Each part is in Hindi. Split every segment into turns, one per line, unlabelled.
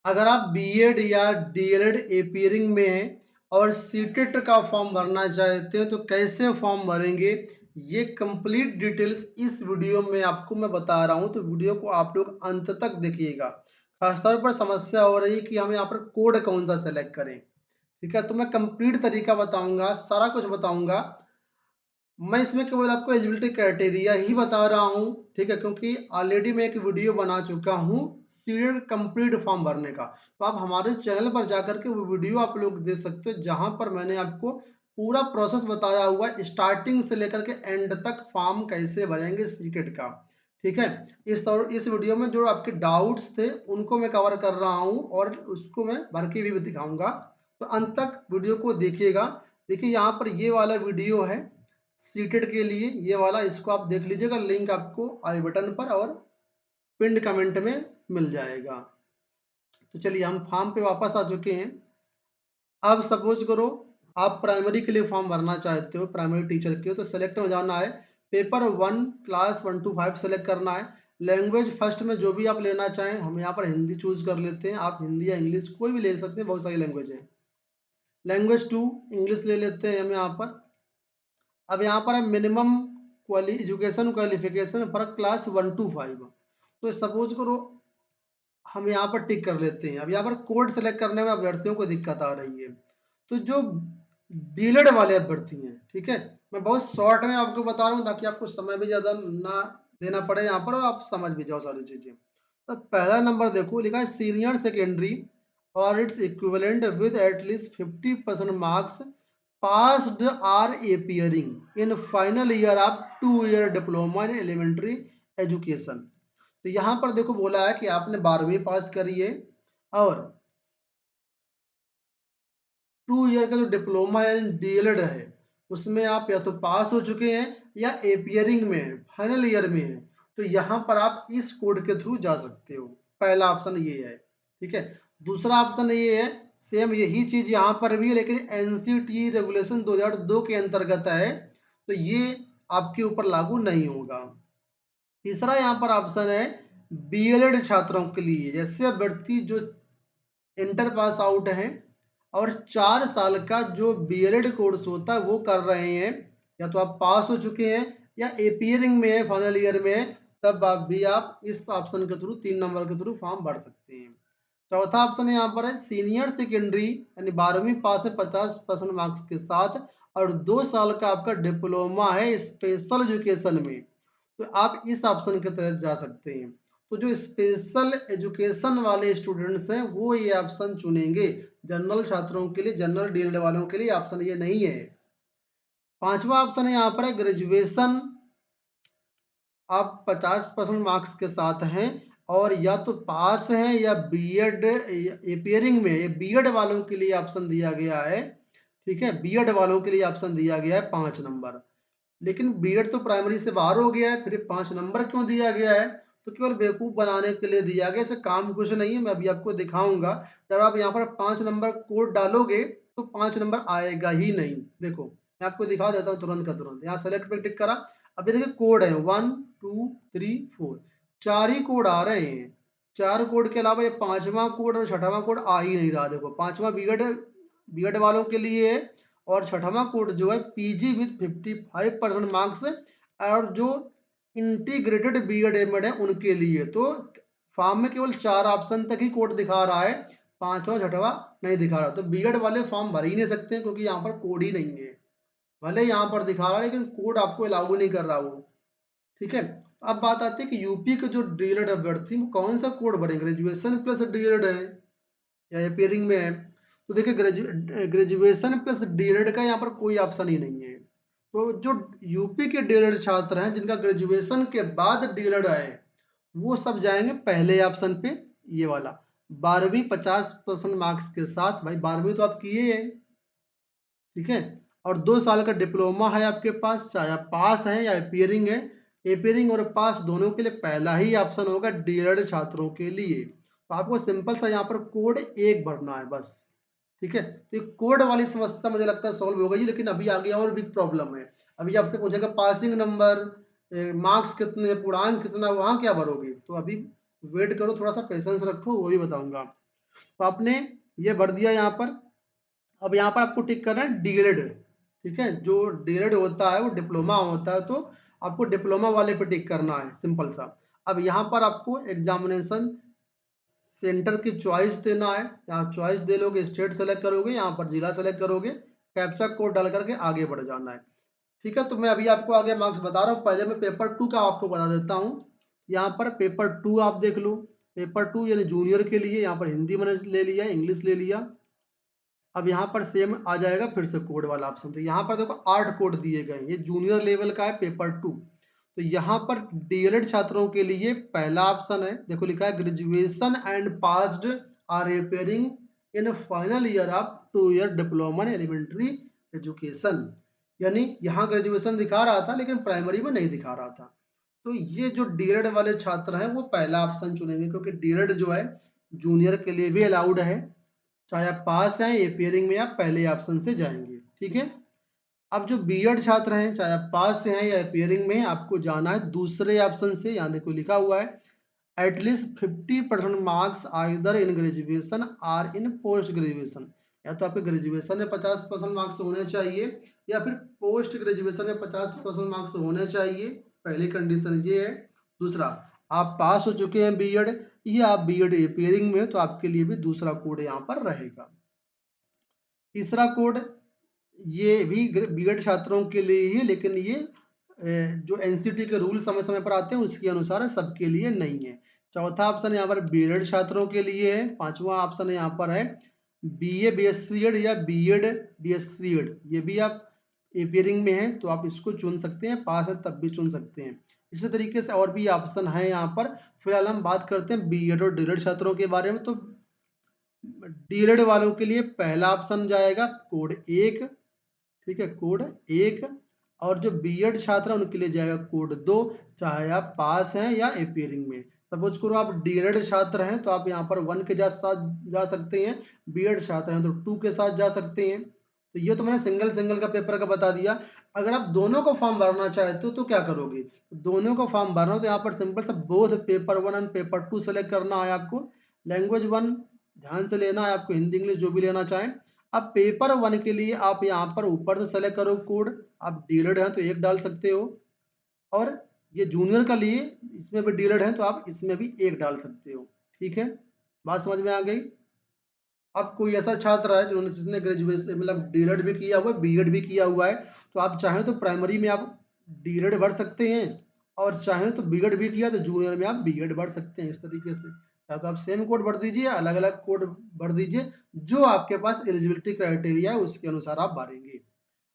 अगर आप बीएड या डीएलएड एपियरिंग में हैं और सीटेट का फॉर्म भरना चाहते हो तो कैसे फॉर्म भरेंगे, ये कंप्लीट डिटेल्स इस वीडियो में आपको मैं बता रहा हूँ। तो वीडियो को आप लोग अंत तक देखिएगा। खासतौर पर समस्या हो रही है कि हम यहाँ पर कोड कौन सा सेलेक्ट करें। ठीक है, तो मैं कंप्लीट तरीका बताऊंगा, सारा कुछ बताऊंगा। मैं इसमें केवल आपको एलिजिबिलिटी क्राइटेरिया ही बता रहा हूँ, ठीक है, क्योंकि ऑलरेडी मैं एक वीडियो बना चुका हूँ सीरियल कंप्लीट फॉर्म भरने का। तो आप हमारे चैनल पर जाकर के वो वीडियो आप लोग देख सकते हो, जहाँ पर मैंने आपको पूरा प्रोसेस बताया हुआ है, स्टार्टिंग से लेकर के एंड तक फॉर्म कैसे भरेंगे सीटेट का। ठीक है, इस वीडियो में जो आपके डाउट्स थे उनको मैं कवर कर रहा हूँ और उसको मैं भर के भी दिखाऊंगा। तो अंत तक वीडियो को देखिएगा। देखिए यहाँ पर ये वाला वीडियो है सीटेड के लिए, ये वाला, इसको आप देख लीजिएगा, लिंक आपको आई बटन पर और पिंड कमेंट में मिल जाएगा। तो चलिए हम फॉर्म पे वापस आ चुके हैं। अब सपोज करो आप प्राइमरी के लिए फॉर्म भरना चाहते हो, प्राइमरी टीचर के हो, तो सेलेक्ट में जाना है, पेपर 1 क्लास 1 to 5 सेलेक्ट करना है। लैंग्वेज फर्स्ट में जो भी आप लेना चाहें, हम यहाँ पर हिंदी चूज कर लेते हैं, आप हिंदी या इंग्लिश कोई भी ले सकते हैं, बहुत सारी लैंग्वेज है। लैंग्वेज 2 इंग्लिश ले लेते हैं हम यहाँ पर। अब यहाँ पर है minimum education qualification for class 1 to 5। तो सपोज करो हम यहाँ पर टिक कर लेते हैं। अब यहाँ पर कोड सेलेक्ट करने में अभ्यर्थियों को दिक्कत आ रही है। तो जो डीलेड वाले अभ्यर्थी हैं, ठीक है, मैं बहुत शॉर्ट में आपको बता रहा हूँ ताकि आपको समय भी ज़्यादा ना देना पड़े यहाँ पर और आप समझ भी जाओ सारी चीज़ें। तो पहला नंबर देखो, लिखा है सीनियर सेकेंडरी और its equivalent with at least 50% marks passed are appearing in final year of 2 year diploma in elementary education। तो यहाँ पर देखो बोला है कि आपने 12वीं पास करी है और 2 ईयर का जो डिप्लोमा या डीएलएड है उसमें आप या तो पास हो चुके हैं या एपियरिंग में है, फाइनल ईयर में है। तो यहाँ पर आप इस कोड के थ्रू जा सकते हो। पहला ऑप्शन ये है, ठीक है। दूसरा ऑप्शन ये है, सेम यही चीज यहाँ पर भी है, लेकिन एनसीटी रेगुलेशन 2002 के अंतर्गत है, तो ये आपके ऊपर लागू नहीं होगा। तीसरा यहाँ पर ऑप्शन है बीएलएड छात्रों के लिए, जैसे अभ्यर्थी जो इंटर पास आउट हैं और 4 साल का जो बीएलएड कोर्स होता है वो कर रहे हैं, या तो आप पास हो चुके हैं या एपियरिंग में है, फाइनल ईयर में है, तब आप इस ऑप्शन के थ्रू 3 नंबर के थ्रू फॉर्म भर सकते हैं। चौथा ऑप्शन यहाँ पर है सीनियर सेकेंडरी, यानी 12वीं पास है 50% मार्क्स के साथ और 2 साल का आपका डिप्लोमा है स्पेशल एजुकेशन में, तो आप इस ऑप्शन के तहत जा सकते हैं। तो जो स्पेशल एजुकेशन वाले स्टूडेंट्स हैं वो ये ऑप्शन चुनेंगे। जनरल छात्रों के लिए, जनरल डीएलएड वालों के लिए ऑप्शन ये नहीं है। पांचवा ऑप्शन है यहाँ पर है ग्रेजुएशन, आप 50% मार्क्स के साथ हैं और या तो पास हैं या बीएड एपियरिंग में, ये बीएड वालों के लिए ऑप्शन दिया गया है। ठीक है, बीएड वालों के लिए ऑप्शन दिया गया है 5 नंबर। लेकिन बीएड तो प्राइमरी से बाहर हो गया है, फिर 5 नंबर क्यों दिया गया है? तो केवल बेवकूफ़ बनाने के लिए दिया गया, इसे काम कुछ नहीं है, मैं अभी आपको दिखाऊंगा। जब आप यहाँ पर 5 नंबर कोड डालोगे तो 5 नंबर आएगा ही नहीं। देखो मैं आपको दिखा देता हूँ तुरंत का तुरंत। यहाँ सेलेक्ट पे टिक करा, अब ये देखिए कोड है 1 2 3 4, 4 ही कोड आ रहे हैं। 4 कोड के अलावा ये 5वां कोड और 6वां कोड आ ही नहीं रहा। देखो 5वां बीएड बीएड वालों के लिए है और 6वां कोड जो है पीजी विद 55% मार्क्स और जो इंटीग्रेटेड बीएड एमएड है उनके लिए। तो फॉर्म में केवल 4 ऑप्शन तक ही कोड दिखा रहा है, 5वां 6वां नहीं दिखा रहा। तो बीएड वाले फॉर्म भर ही नहीं सकते क्योंकि यहाँ पर कोड ही नहीं है। भले यहाँ पर दिखा रहा है लेकिन कोड आपको लागू नहीं कर रहा वो। ठीक है, अब बात आती है कि यूपी के जो डीएलएड अभ्यर्थी वो कौन सा कोड भरेंगे। ग्रेजुएशन प्लस डीएलएड है या अपियरिंग में है, तो देखिए ग्रेजुएशन प्लस डीएलएड का यहाँ पर कोई ऑप्शन ही नहीं है। तो जो यूपी के डीएलएड छात्र हैं जिनका ग्रेजुएशन के बाद डीएलएड है वो सब जाएंगे पहले ऑप्शन पे, ये वाला 12वीं 50% मार्क्स के साथ। भाई 12वीं तो आप किए हैं, ठीक है, और 2 साल का डिप्लोमा है आपके पास, चाहे आप पास हैं या अपियरिंग है। अपियरिंग और पास दोनों के लिए पहला ही ऑप्शन होगा डीएलएड छात्रों के लिए। तो आपको सिंपल सा यहाँ पर कोड 1 भरना है बस। ठीक है, तो ये कोड वाली समस्या मुझे लगता है सॉल्व हो गई, लेकिन अभी आगे और भी प्रॉब्लम है। अभी आपसे पूछेगा पासिंग नंबर, मार्क्स कितने, पूर्णांक कितना, वहाँ क्या भरोगे? तो अभी वेट करो, थोड़ा सा पेशेंस रखो, वो भी बताऊंगा। तो आपने ये भर दिया यहाँ पर। अब यहाँ पर आपको टिक करना है डीएलएड, ठीक है। जो डीएलएड होता है वो डिप्लोमा होता है, तो आपको डिप्लोमा वाले पे टिक करना है, सिंपल सा। अब यहाँ पर आपको एग्जामिनेशन सेंटर की चॉइस देना है। यहाँ चॉइस दे लोगे, स्टेट सेलेक्ट करोगे, यहाँ पर जिला सेलेक्ट करोगे, कैप्चा कोड डाल करके आगे बढ़ जाना है। ठीक है, तो मैं अभी आपको आगे मार्क्स बता रहा हूँ। पहले मैं पेपर 2 का आपको बता देता हूँ। यहाँ पर पेपर 2 आप देख लो। पेपर 2 यानी जूनियर के लिए यहाँ पर हिंदी मैंने ले लिया, इंग्लिश ले लिया। अब यहाँ पर सेम आ जाएगा फिर से कोड वाला ऑप्शन। तो यहाँ पर देखो 8 कोड दिए गए हैं। ये जूनियर लेवल का है पेपर 2। तो यहाँ पर डीएलएड छात्रों के लिए पहला ऑप्शन है, देखो लिखा है graduation and passed or appearing in final year of 2 year diploma in elementary education. यानी यहाँ ग्रेजुएशन दिखा रहा था लेकिन प्राइमरी में नहीं दिखा रहा था। तो ये जो डीएलएड वाले छात्र हैं वो पहला ऑप्शन चुनेंगे, क्योंकि डीएलएड जो है जूनियर के लिए भी अलाउड है। चाहे आप पास हैं अपेयरिंग में, आप पहले ऑप्शन से जाएंगे, ठीक है। अब जो बीएड छात्र हैं, चाहे आप पास से हैं या अपेयरिंग में, आपको जाना है दूसरे ऑप्शन से। यहाँ देखो लिखा हुआ है at least 50% marks either in graduation और इन पोस्ट ग्रेजुएशन। या तो आपके ग्रेजुएशन में 50% मार्क्स होने चाहिए या फिर पोस्ट ग्रेजुएशन में 50% मार्क्स होने चाहिए। पहली कंडीशन ये है। दूसरा, आप पास हो चुके हैं बीएड या आप बीएड अपेयरिंग में हो, तो आपके लिए भी दूसरा कोड यहाँ पर रहेगा। तीसरा कोड ये भी बीएड छात्रों के लिए ही, लेकिन ये जो एनसीटी के रूल समय समय पर आते हैं उसके अनुसार है, सबके लिए नहीं है। चौथा ऑप्शन यहाँ पर बीएड छात्रों के लिए है। पांचवा ऑप्शन यहाँ पर है बीए बीएससी एड या बीएड बीएससी एड। ये भी आप अपेयरिंग में है तो आप इसको चुन सकते हैं, पास है तब भी चुन सकते हैं। इसी तरीके से और भी ऑप्शन है यहाँ पर। फिलहाल हम बात करते हैं बीएड और डीएड छात्रों के बारे में। तो डीएलएड वालों के लिए पहला ऑप्शन जाएगा कोड 1, ठीक है, कोड 1। और जो बीएड छात्र हैं उनके लिए जाएगा कोड 2, चाहे आप पास हैं या अपेयरिंग में। सपोज करो आप डीएलएड छात्र हैं तो आप यहाँ पर 1 के साथ जा सकते हैं, बीएड छात्र हैं तो 2 के साथ जा सकते हैं। तो ये तो मैंने सिंगल सिंगल का पेपर का बता दिया। अगर आप दोनों को फॉर्म भरना चाहते हो तो क्या करोगे? दोनों को फॉर्म भरना हो तो यहाँ पर सिंपल सा both paper 1 and paper 2 select करना है आपको। लैंग्वेज 1 ध्यान से लेना है आपको, हिंदी इंग्लिश जो भी लेना चाहें। अब पेपर 1 के लिए आप यहाँ पर ऊपर से सेलेक्ट करो कोड। आप डीलर हैं तो 1 डाल सकते हो, और ये जूनियर का लिए इसमें भी डीलर हैं तो आप इसमें भी 1 डाल सकते हो, ठीक है। बात समझ में आ गई? अब कोई ऐसा छात्र है जिसने ग्रेजुएशन मतलब डीएलएड भी किया हुआ है, बीएड भी किया हुआ है, तो आप चाहें तो प्राइमरी में आप डीएलएड भर सकते हैं, और चाहें तो बीएड भी किया तो जूनियर में आप बीएड भर सकते हैं। इस तरीके से या तो आप सेम कोड भर दीजिए, अलग अलग कोड भर दीजिए, जो आपके पास एलिजिबिलिटी क्राइटेरिया है उसके अनुसार आप भरेंगे।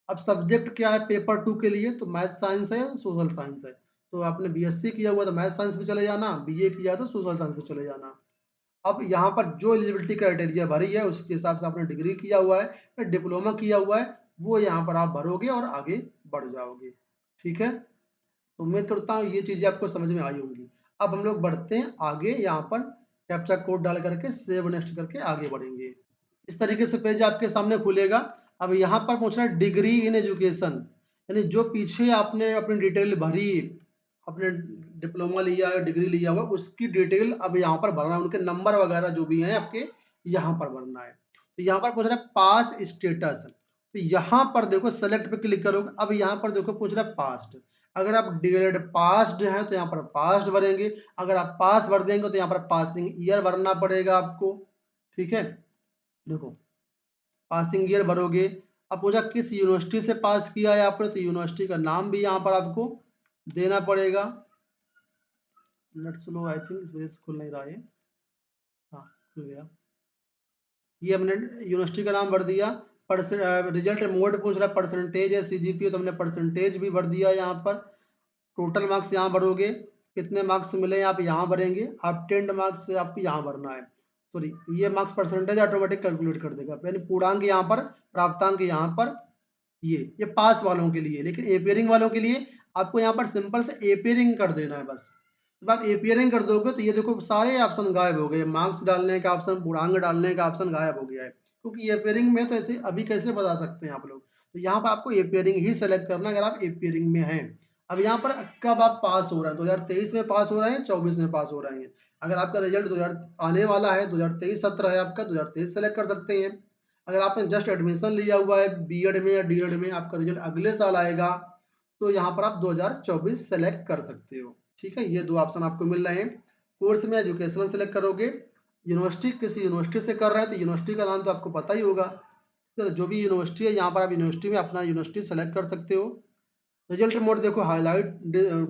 अब सब्जेक्ट क्या है पेपर 2 के लिए? तो मैथ साइंस है, सोशल साइंस है। तो आपने बीएससी किया हुआ तो मैथ साइंस पे चले जाना, बीए किया तो सोशल साइंस पे चले जाना। अब यहाँ पर जो एलिजिबिलिटी क्राइटेरिया भरी है उसके हिसाब से आपने डिग्री किया हुआ है या डिप्लोमा किया हुआ है, वो यहाँ पर आप भरोगे और आगे बढ़ जाओगे, ठीक है। तो उम्मीद करता हूँ ये चीज़ें आपको समझ में आई होंगी। अब हम लोग बढ़ते हैं आगे, यहाँ पर कैप्चा कोड डाल करके सेव नेक्स्ट करके आगे बढ़ेंगे। इस तरीके से पेज आपके सामने खुलेगा। अब यहाँ पर पूछना है डिग्री इन एजुकेशन, यानी जो पीछे आपने अपनी डिटेल भरी, अपने डिप्लोमा लिया है डिग्री लिया हुआ उसकी डिटेल अब यहाँ पर भरना है, उनके नंबर वगैरह जो भी हैं आपके यहाँ पर भरना है। तो यहाँ पर पूछ रहा है पास स्टेटस, तो यहाँ पर देखो सेलेक्ट पे क्लिक करोगे। अब यहाँ पर देखो पूछ रहा है पास्ट। अगर आप डीएलएड पास्ड हैं तो यहाँ पर पास्ट भरेंगे, अगर आप पास भर देंगे तो यहाँ पर पासिंग ईयर भरना पड़ेगा आपको, ठीक है। देखो पासिंग ईयर भरोगे। अब पूछा किस यूनिवर्सिटी से पास किया है आपने, तो यूनिवर्सिटी का नाम भी यहाँ पर आपको देना पड़ेगा। नेट स्लो आई थिंक इस वजह से खुल नहीं रहा है। हाँ खुल गया। ये हमने यूनिवर्सिटी का नाम भर दिया। रिजल्ट मोड पूछ रहा है परसेंटेज है सीजीपीए, तो हमने परसेंटेज भी भर दिया यहाँ पर। टोटल मार्क्स यहाँ भरोगे, कितने मार्क्स मिले आप यहाँ भरेंगे। ऑब्टेन्ड मार्क्स से आपको यहाँ भरना है, सॉरी ये मार्क्स परसेंटेज ऑटोमेटिक कैलकुलेट कर देगा, यानी पूर्णांक यहाँ पर, प्राप्तांक यहाँ पर। ये पास वालों के लिए, लेकिन एपियरिंग वालों के लिए आपको यहाँ पर सिंपल से एपियरिंग कर देना है बस। जब आप एपियरिंग कर दोगे तो ये देखो सारे ऑप्शन गायब हो गए, मार्क्स डालने का ऑप्शन, पूर्णांक डालने का ऑप्शन गायब हो गया है, क्योंकि एपियरिंग में तो ऐसे अभी कैसे बता सकते हैं आप लोग। तो यहाँ पर आपको एपियरिंग ही सेलेक्ट करना है अगर आप एपियरिंग में हैं। अब यहाँ पर कब आप पास हो रहे हैं, 2023 में पास हो रहे हैं, 24 में पास हो रहे हैं। अगर आपका रिजल्ट 2000 आने वाला है, 2023 सत्र है आपका, 2023 सेलेक्ट कर सकते हैं। अगर आपने जस्ट एडमिशन लिया हुआ है बीएड में या डीएड में, आपका रिजल्ट अगले साल आएगा, तो यहाँ पर आप 2024 सेलेक्ट कर सकते हो। ठीक है, ये 2 ऑप्शन आपको मिल रहे हैं। कोर्स में एजुकेशनल सेलेक्ट करोगे, यूनिवर्सिटी किसी यूनिवर्सिटी से कर रहे हैं तो यूनिवर्सिटी का नाम तो आपको पता ही होगा। तो जो भी यूनिवर्सिटी है, यहाँ पर आप यूनिवर्सिटी में अपना यूनिवर्सिटी सेलेक्ट कर सकते हो। रिजल्ट मोड देखो हाईलाइट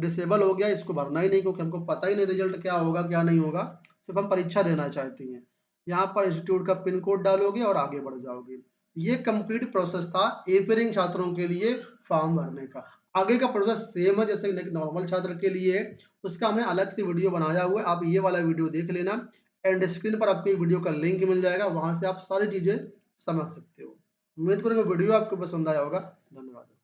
डिसेबल हो गया, इसको भरना ही नहीं क्योंकि हमको पता ही नहीं रिजल्ट क्या होगा क्या नहीं होगा, सिर्फ हम परीक्षा देना चाहते हैं। यहाँ पर इंस्टीट्यूट का पिन कोड डालोगे और आगे बढ़ जाओगे। ये कंप्लीट प्रोसेस था एपियरिंग छात्रों के लिए फॉर्म भरने का। आगे का प्रोसेस सेम है जैसे नॉर्मल छात्र के लिए है, उसका हमने अलग से वीडियो बनाया हुआ है, आप ये वाला वीडियो देख लेना। एंड स्क्रीन पर आपको वीडियो का लिंक मिल जाएगा, वहां से आप सारी चीजें समझ सकते हो। उम्मीद करूंगा वीडियो आपको पसंद आया होगा। धन्यवाद।